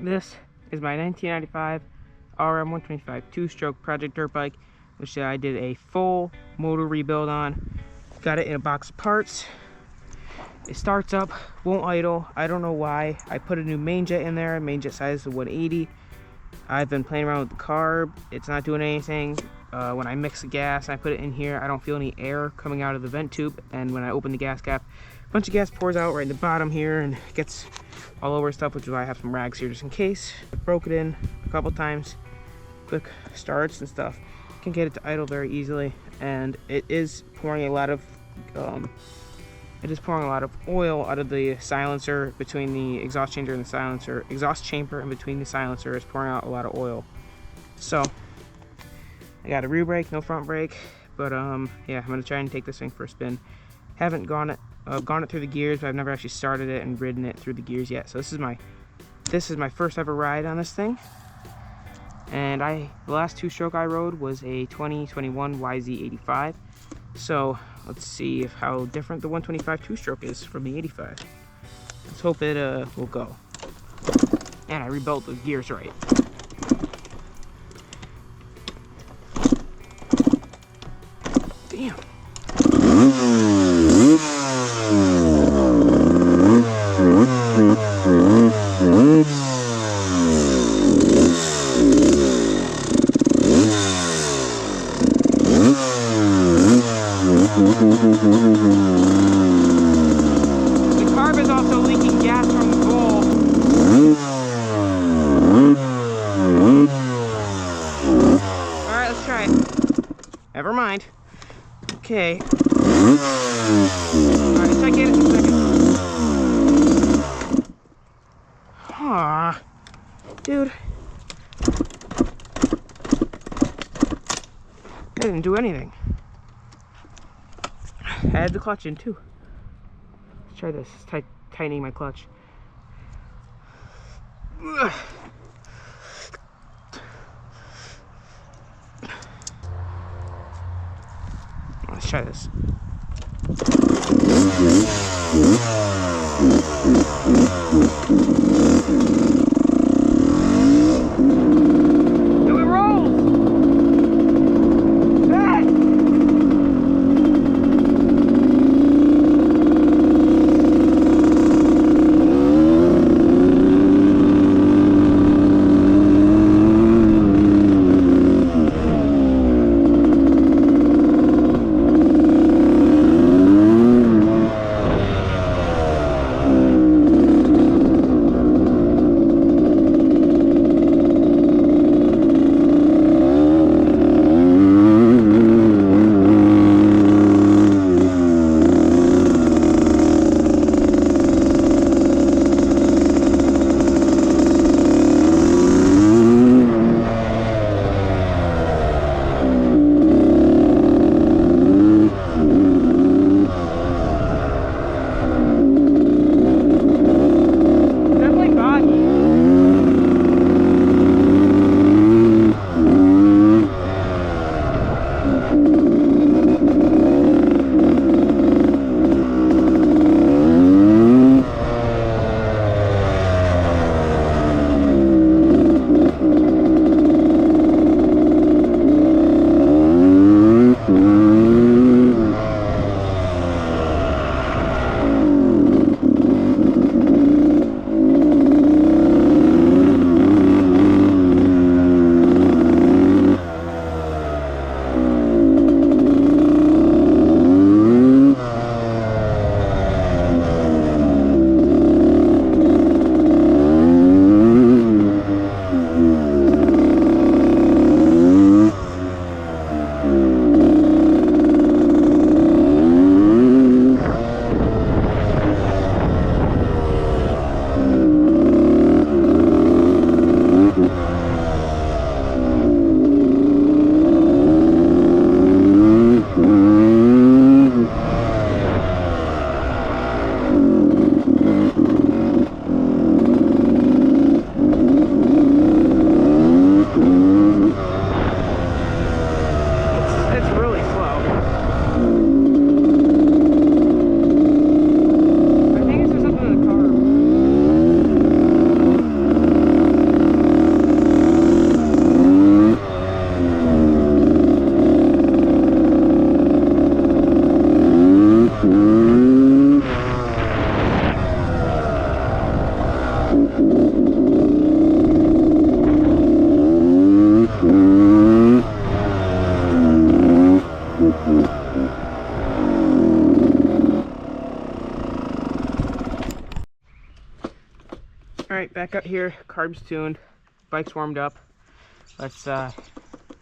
This is my 1995 Rm125 two-stroke project dirt bike, which I did a full motor rebuild on. Got it in a box of parts. It starts up, won't idle. I don't know why. I put a new main jet in there. Main jet size is 180. I've been playing around with the carb. It's not doing anything. When I mix the gas and I put it in here, I don't feel any air coming out of the vent tube. And when I open the gas cap, a bunch of gas pours out right in the bottom here and gets all over stuff, which is why I have some rags here just in case. I broke it in a couple times, quick starts and stuff. Can get it to idle very easily, and it is pouring a lot of oil out of the silencer between the exhaust chamber and the silencer. Exhaust chamber in between the silencer is pouring out a lot of oil. So I got a rear brake, no front brake, but yeah, I'm gonna try and take this thing for a spin. Haven't gone it through the gears, but I've never actually started it and ridden it through the gears yet. So this is my first ever ride on this thing. And the last two-stroke I rode was a 2021 YZ85. So let's see how different the 125 two-stroke is from the 85. Let's hope it will go. And I rebuilt the gears right. Damn. The carb is also leaking gas from the bowl. Alright, let's try it. Never mind. Okay. Alright, let's try to get it in a second. Aw. Dude. I didn't do anything. I had the clutch in too. Let's try this. Tightening my clutch. Ugh. Let's try this. Yo, it rolls! Ah! Alright, back up here, carb's tuned, bike's warmed up. Let's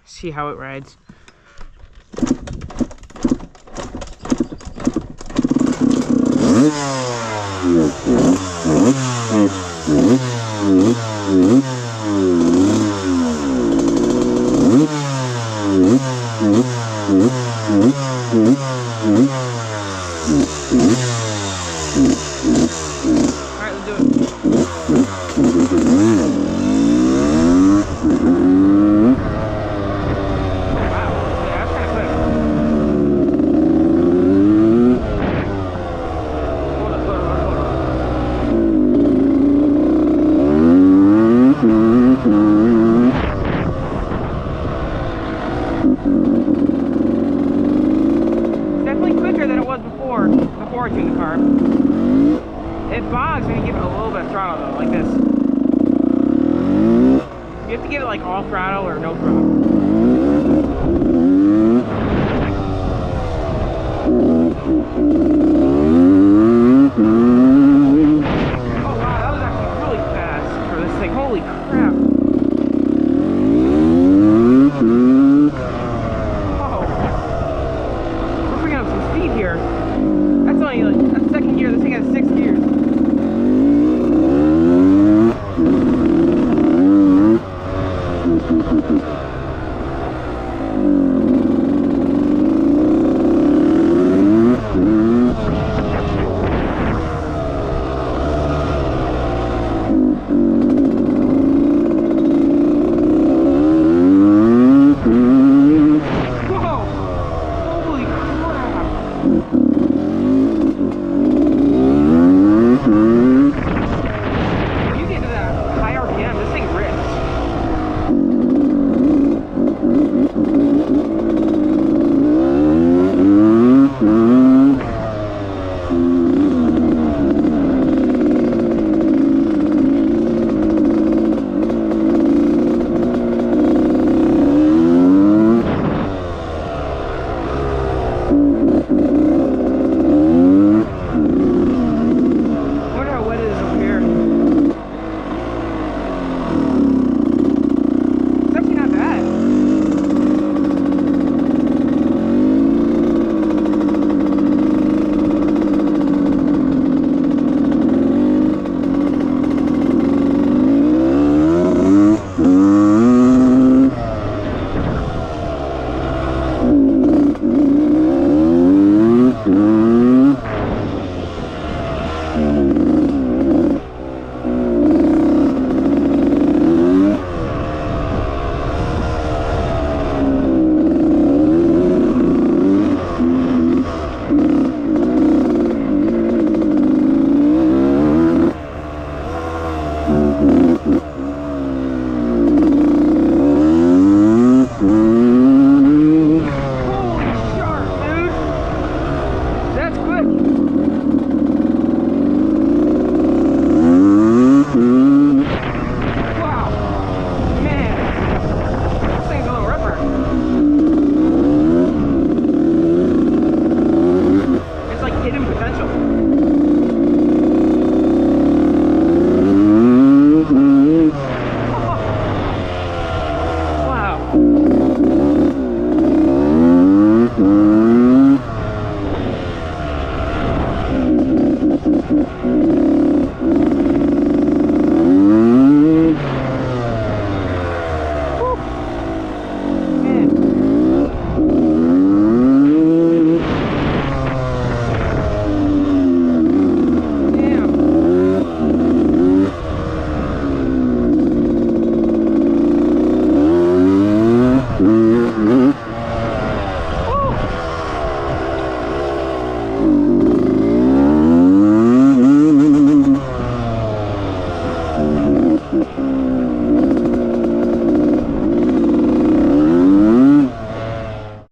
see how it rides. Alright, let's do it. Before I tune the carb. It bogs when you give it a little bit of throttle though, like this. You have to give it like all throttle or no throttle. Oh wow, that was actually really fast for this thing. Holy crap.